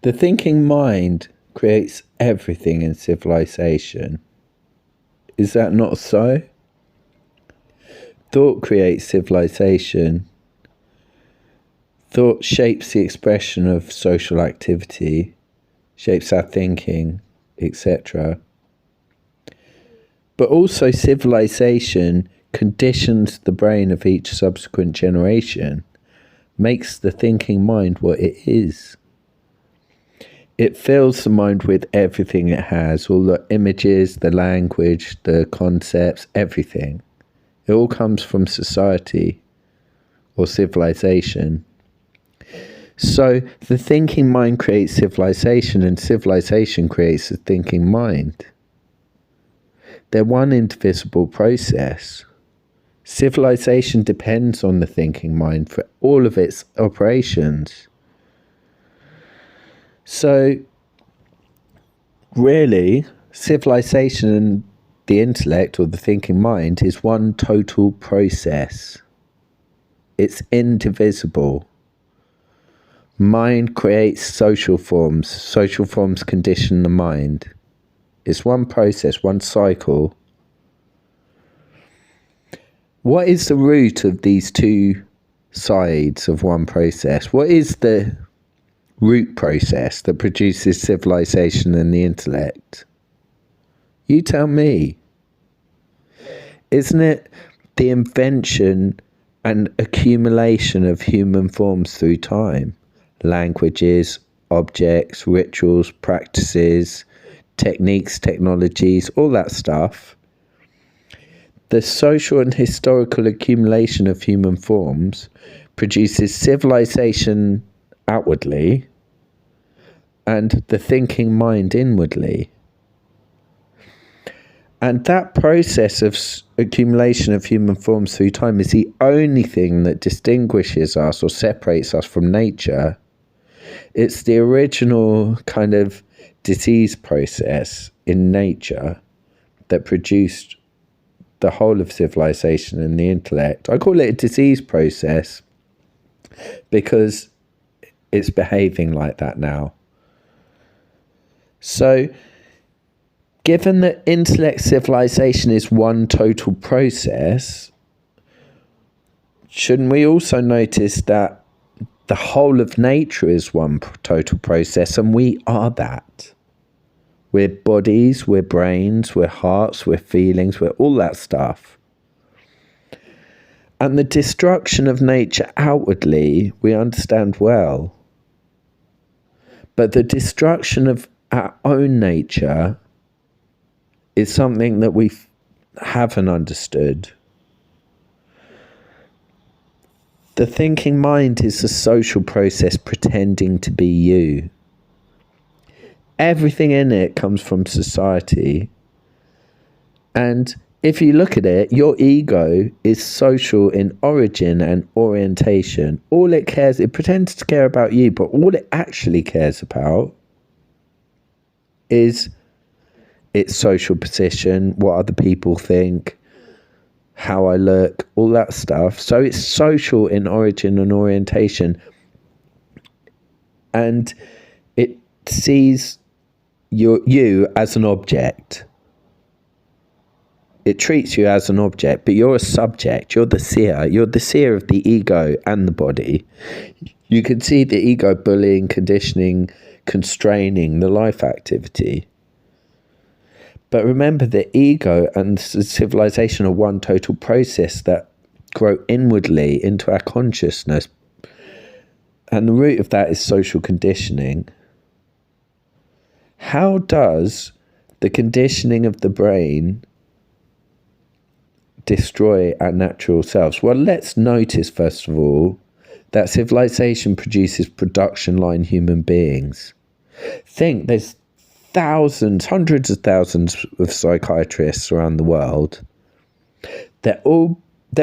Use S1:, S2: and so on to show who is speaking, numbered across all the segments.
S1: The thinking mind creates everything in civilization. Is that not so? Thought creates civilization. Thought shapes the expression of social activity, shapes our thinking, etc. But also civilization conditions the brain of each subsequent generation, makes the thinking mind what it is. It fills the mind with everything it has, all the images, the language, the concepts, everything. It all comes from society or civilization. So the thinking mind creates civilization, and civilization creates the thinking mind. They're one indivisible process. Civilization depends on the thinking mind for all of its operations. So, really, civilization and the intellect or the thinking mind is one total process. It's indivisible. Mind creates social forms condition the mind. It's one process, one cycle. What is the root of these two sides of one process? What is the root process that produces civilization and the intellect? You tell me. Isn't it the invention and accumulation of human forms through time? Languages, objects, rituals, practices, techniques, technologies, all that stuff. The social and historical accumulation of human forms produces civilization outwardly and the thinking mind inwardly. And that process of accumulation of human forms through time is the only thing that distinguishes us or separates us from nature. It's the original kind of disease process in nature that produced the whole of civilization and the intellect. I call it a disease process because it's behaving like that now. So, given that intellect civilization is one total process, shouldn't we also notice that the whole of nature is one total process, and we are that? We're bodies, we're brains, we're hearts, we're feelings, we're all that stuff. And the destruction of nature outwardly, we understand well. But the destruction of our own nature is something that we haven't understood. The thinking mind is a social process pretending to be you. Everything in it comes from society. And if you look at it, your ego is social in origin and orientation. All it cares, it pretends to care about you, but all it actually cares about is its social position, what other people think, how I look, all that stuff. So it's social in origin and orientation. And it sees you as an object. It treats you as an object, but you're a subject. You're the seer. You're the seer of the ego and the body. You can see the ego bullying, conditioning, constraining the life activity. But remember, the ego and civilization are one total process that grow inwardly into our consciousness. And the root of that is social conditioning. How does the conditioning of the brain destroy our natural selves? Well, let's notice, first of all, that civilization produces production line human beings. Think, there's thousands, hundreds of thousands of psychiatrists around the world. They're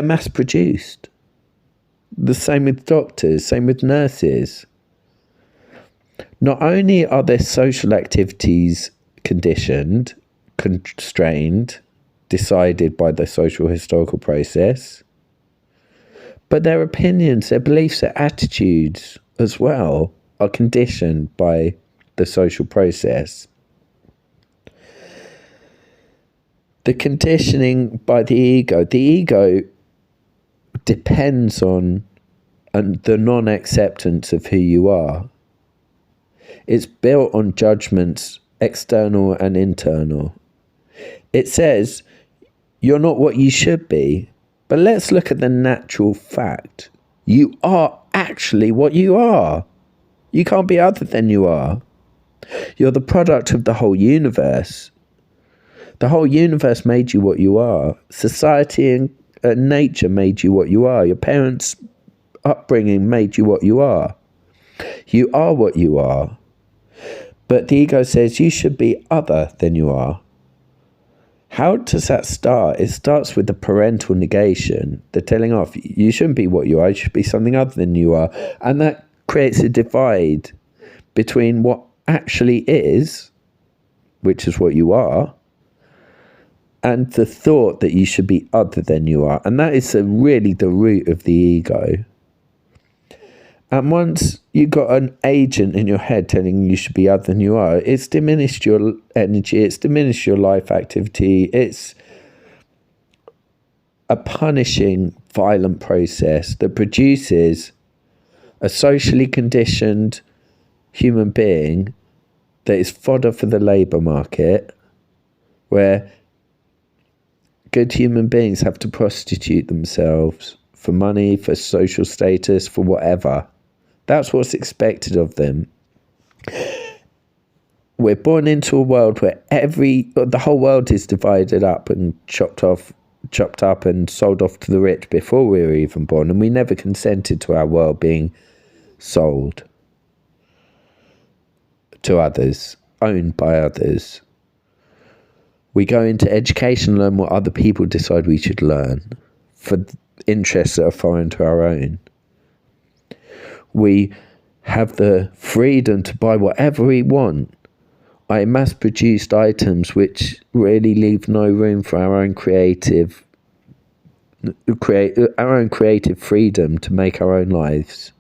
S1: mass produced. The same with doctors, same with nurses. Not only are their social activities conditioned, constrained, decided by the social historical process, but their opinions, their beliefs, their attitudes as well are conditioned by the social process. The conditioning by the ego depends on the non-acceptance of who you are. It's built on judgments, external and internal. It says, you're not what you should be. But let's look at the natural fact. You are actually what you are. You can't be other than you are. You're the product of the whole universe. The whole universe made you what you are. Society and nature made you what you are. Your parents' upbringing made you what you are. You are what you are. But the ego says you should be other than you are. How does that start? It starts with the parental negation, the telling off, you shouldn't be what you are, you should be something other than you are. And that creates a divide between what actually is, which is what you are, and the thought that you should be other than you are. And that is really the root of the ego. And once you've got an agent in your head telling you should be other than you are, it's diminished your energy, it's diminished your life activity, it's a punishing, violent process that produces a socially conditioned human being that is fodder for the labour market, where good human beings have to prostitute themselves for money, for social status, for whatever. That's what's expected of them. We're born into a world where the whole world is divided up and chopped up and sold off to the rich before we were even born, and we never consented to our world being sold to others, owned by others. We go into education, learn what other people decide we should learn for interests that are foreign to our own. We have the freedom to buy whatever we want. Mass-produced items which really leave no room for our own creative freedom to make our own lives.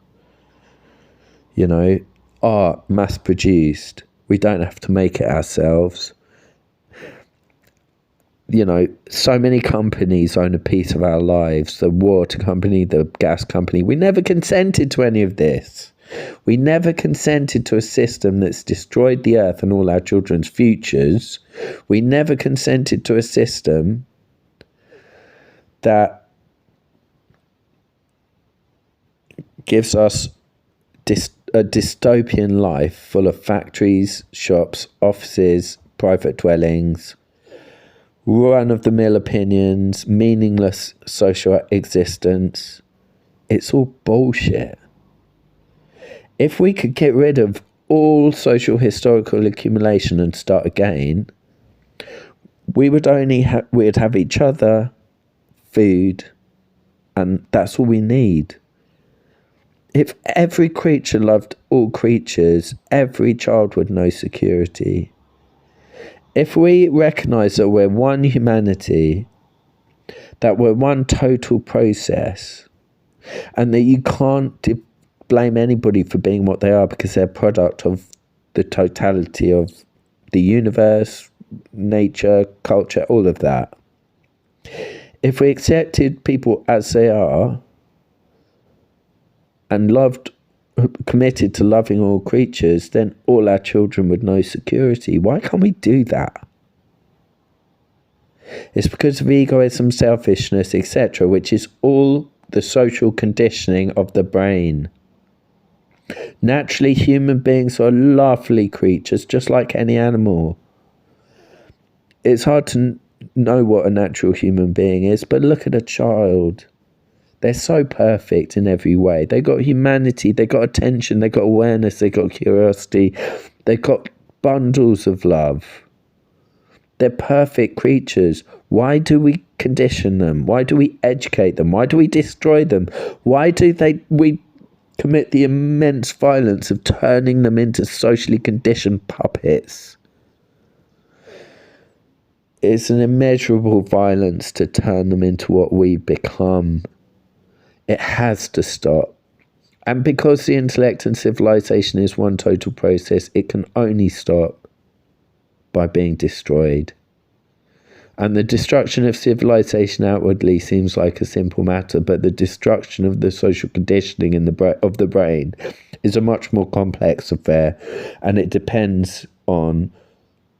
S1: You know, art mass-produced. We don't have to make it ourselves. You know, so many companies own a piece of our lives. The water company, the gas company. We never consented to any of this. We never consented to a system that's destroyed the earth and all our children's futures. We never consented to a system that gives us a dystopian life full of factories, shops, offices, private dwellings, run-of-the-mill opinions, meaningless social existence. It's all bullshit. If we could get rid of all social historical accumulation and start again, we'd have each other, food, and that's all we need. If every creature loved all creatures, every child would know security. If we recognise that we're one humanity, that we're one total process, and that you can't blame anybody for being what they are because they're a product of the totality of the universe, nature, culture, all of that. If we accepted people as they are and committed to loving all creatures, then all our children would know security. Why can't we do that? It's because of egoism, selfishness, etc., which is all the social conditioning of the brain. Naturally, human beings are lovely creatures, just like any animal. It's hard to know what a natural human being is, but look at a child. They're so perfect in every way. They got humanity, they got attention, they got awareness, they got curiosity, they got bundles of love. They're perfect creatures. Why do we condition them? Why do we educate them? Why do we destroy them? Why do we commit the immense violence of turning them into socially conditioned puppets? It's an immeasurable violence to turn them into what we become. It has to stop. And because the intellect and civilization is one total process, it can only stop by being destroyed. And the destruction of civilization outwardly seems like a simple matter, but the destruction of the social conditioning of the brain is a much more complex affair, and it depends on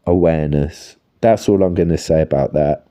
S1: awareness. That's all I'm going to say about that.